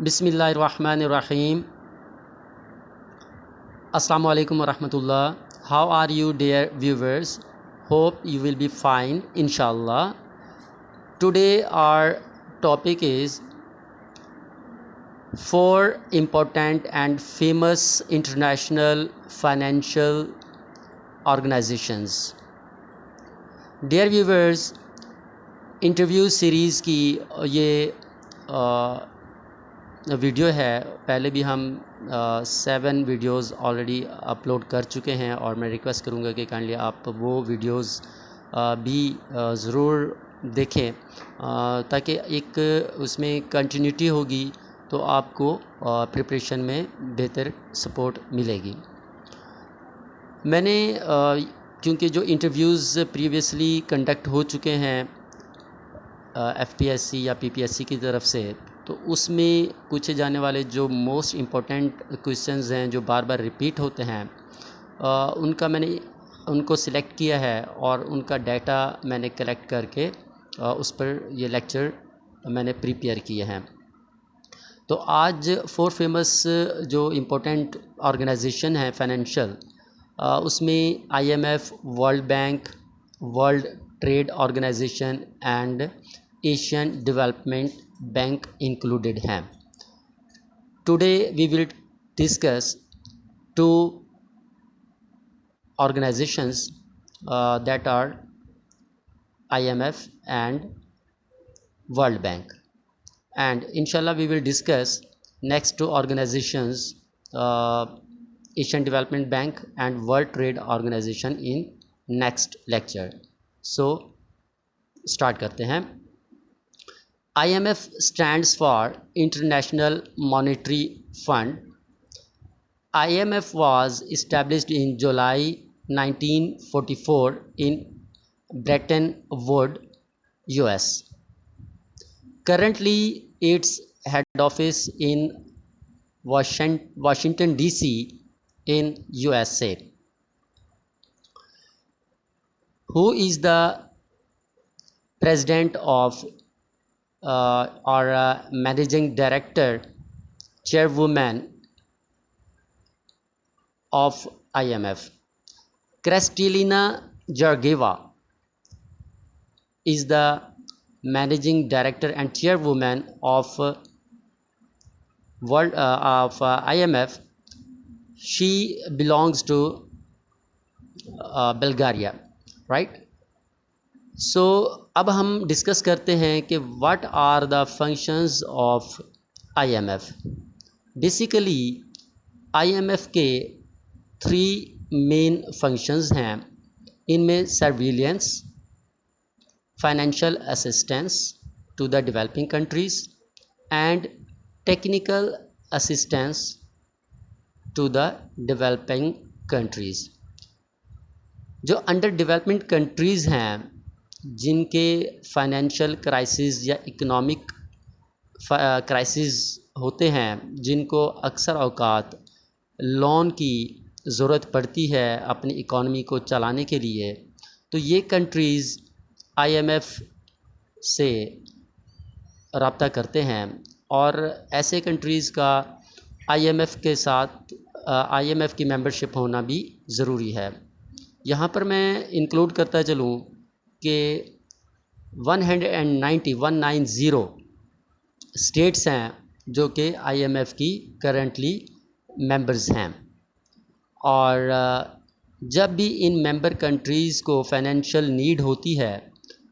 Bismillahirrahmanirrahim. Assalamu alaikum warahmatullah. How are you, dear viewers? Hope you will be fine, inshallah. Today our topic is 4 important and famous international financial organizations. Dear viewers, interview series की ये video है। पहले भी हम 7 videos already upload कर चुके हैं और मैं रिक्वेस्ट करूँगा कि काइंडली आप वो वीडियोज़ भी ज़रूर देखें ताकि एक उसमें कंटिन्यूटी होगी तो आपको प्रिपरेशन में बेहतर सपोर्ट मिलेगी। मैंने क्योंकि जो इंटरव्यूज़ प्रीवियसली कंडक्ट हो चुके हैं एफपीएससी या पीपीएससी की तरफ से, तो उसमें पूछे जाने वाले जो मोस्ट इम्पोर्टेंट क्वेश्चंस हैं जो बार बार रिपीट होते हैं मैंने उनको सिलेक्ट किया है और उनका डाटा मैंने कलेक्ट करके उस पर ये लेक्चर मैंने प्रिपेयर किए हैं। तो आज 4 फेमस जो इम्पोर्टेंट ऑर्गेनाइजेशन हैं फाइनेंशियल, उसमें IMF, world bank, world trade organization and Asian development bank included हैं। Today we will discuss 2 organizations that are IMF and World Bank, and inshallah we will discuss next 2 organizations, Asian Development Bank and World Trade Organization in next lecture. So start करते हैं। IMF stands for International Monetary Fund. IMF was established in July 1944 in Bretton Woods, US. Currently, its head office in Washington DC in USA. Who is the president of or managing director, chairwoman of IMF? Kristalina Georgieva is the managing director and chairwoman of IMF. She belongs to Bulgaria, right? So अब हम discuss करते हैं कि what are the functions of IMF. Basically IMF के 3 main functions हैं। इनमें surveillance, financial assistance to the developing countries and technical assistance to the developing countries. जो under development countries हैं जिनके फाइनेंशियल क्राइसिस या इकोनॉमिक क्राइसिस होते हैं, जिनको अक्सर औकात लोन की ज़रूरत पड़ती है अपनी इकॉनमी को चलाने के लिए, तो ये कंट्रीज़ IMF से रब्ता करते हैं और ऐसे कंट्रीज़ का IMF के साथ IMF की मेंबरशिप होना भी ज़रूरी है। यहाँ पर मैं इंक्लूड करता चलूँ कि 190 स्टेट्स हैं जो कि IMF की करंटली मेंबर्स हैं, और जब भी इन मेंबर कंट्रीज़ को फाइनेंशियल नीड होती है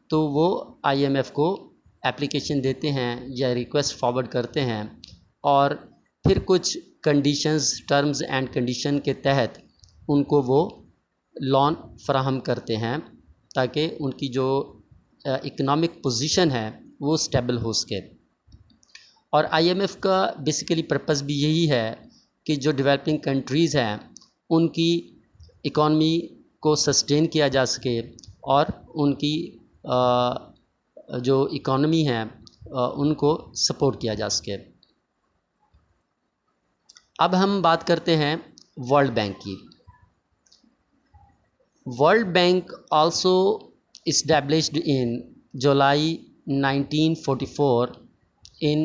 तो वो IMF को एप्लीकेशन देते हैं या रिक्वेस्ट फॉरवर्ड करते हैं और फिर कुछ कंडीशंस, टर्म्स एंड कंडीशन के तहत उनको वो लोन फराहम करते हैं ताकि उनकी जो इकोनॉमिक पोजीशन है वो स्टेबल हो सके। और IMF का बेसिकली पर्पस भी यही है कि जो डेवलपिंग कंट्रीज़ हैं उनकी इकॉनमी को सस्टेन किया जा सके और उनकी जो इकॉनमी है उनको सपोर्ट किया जा सके। अब हम बात करते हैं वर्ल्ड बैंक की। World bank also established in July 1944 in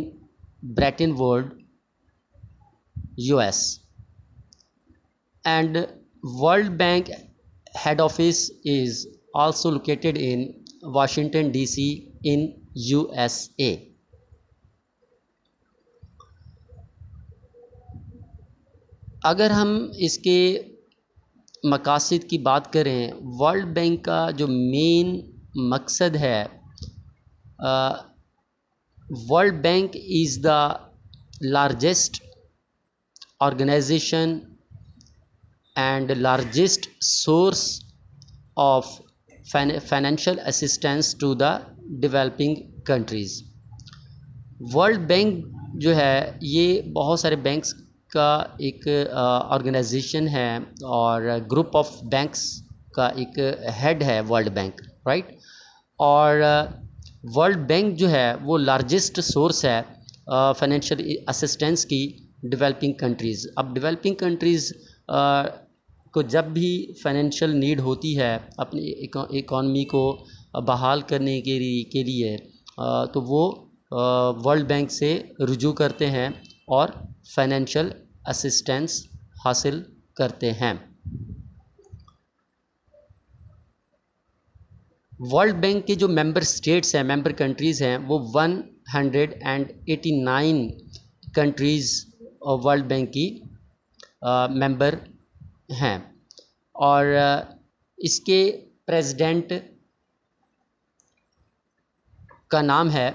Bretton Woods, US, and World Bank head office is also located in Washington DC in USA. अगर हम इसके मकासद की बात करें, वर्ल्ड बैंक का जो मेन मकसद है, world bank is the largest organization and largest source of financial assistance to the developing countries. World bank जो है ये बहुत सारे बैंक्स का एक ऑर्गेनाइजेशन है और ग्रुप ऑफ बैंक्स का एक हेड है वर्ल्ड बैंक, राइट। और वर्ल्ड बैंक जो है वो लार्जेस्ट सोर्स है फाइनेंशियल असिस्टेंस की डेवलपिंग कंट्रीज़। अब डेवलपिंग कंट्रीज़ को जब भी फाइनेंशियल नीड होती है अपनी इकॉनमी को बहाल करने के लिए तो वो वर्ल्ड बैंक से रुजू करते हैं और फाइनेंशियल असिस्टेंस हासिल करते हैं। वर्ल्ड बैंक के जो मेंबर स्टेट्स हैं, मेंबर कंट्रीज़ हैं, वो 189 कंट्रीज़ वर्ल्ड बैंक की मेंबर हैं। और इसके प्रेसिडेंट का नाम है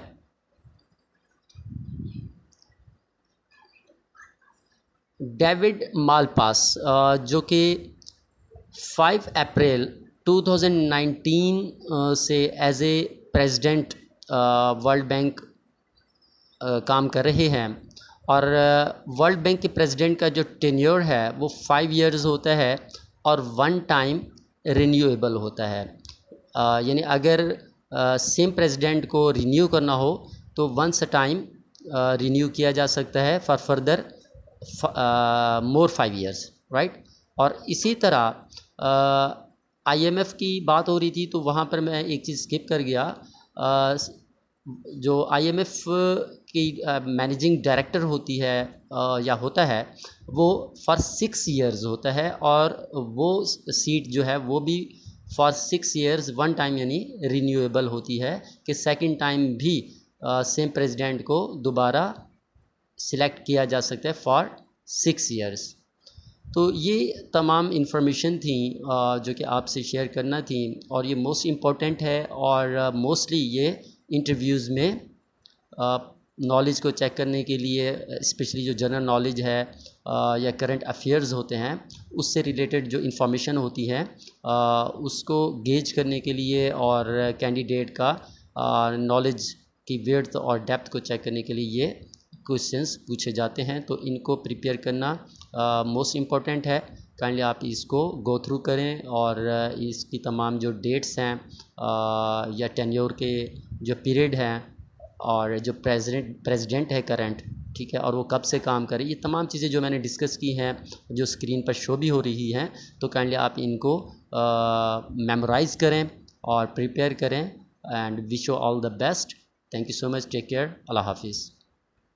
डेविड मालपास, जो कि 5 अप्रैल 2019 से as a president world bank काम कर रहे हैं। और वर्ल्ड बैंक के प्रेसिडेंट का जो टेन्योर है वो 5 इयर्स होता है और 1 टाइम रिन्यूएबल होता है। यानी अगर सेम प्रेसिडेंट को रिन्यू करना हो तो वंस अ टाइम रिन्यू किया जा सकता है for further more 5 years, right. और इसी तरह IMF की बात हो रही थी तो वहाँ पर मैं एक चीज़ स्किप कर गया। जो IMF की मैनेजिंग डायरेक्टर होती है या होता है वो फॉर 6 इयर्स होता है और वो सीट जो है वो भी फॉर 6 इयर्स 1 टाइम यानी रिन्यूएबल होती है कि सेकंड टाइम भी सेम प्रेसिडेंट को दोबारा सिलेक्ट किया जा सकता है फॉर 6 इयर्स। तो ये तमाम इन्फॉर्मेशन थी जो कि आपसे शेयर करना थी और ये मोस्ट इम्पॉर्टेंट है और मोस्टली ये इंटरव्यूज़ में नॉलेज को चेक करने के लिए, स्पेशली जो जनरल नॉलेज है या करंट अफेयर्स होते हैं उससे रिलेटेड जो इन्फॉर्मेशन होती है उसको गेज करने के लिए और कैंडिडेट का नॉलेज की विड्थ और डेप्थ को चेक करने के लिए ये क्वेश्चंस पूछे जाते हैं। तो इनको प्रिपेयर करना मोस्ट इम्पॉर्टेंट है। काइंडली आप इसको गो थ्रू करें और इसकी तमाम जो डेट्स हैं या टेन्योर के जो पीरियड हैं और जो प्रेसिडेंट है करंट, ठीक है, और वो कब से काम करे, ये तमाम चीज़ें जो मैंने डिस्कस की हैं जो स्क्रीन पर शो भी हो रही हैं, तो काइंडली आप इनको मेमोराइज़ करें और प्रिपेयर करें। And wish you all the best. Thank you so much. Take care. अल्लाह हाफिज़।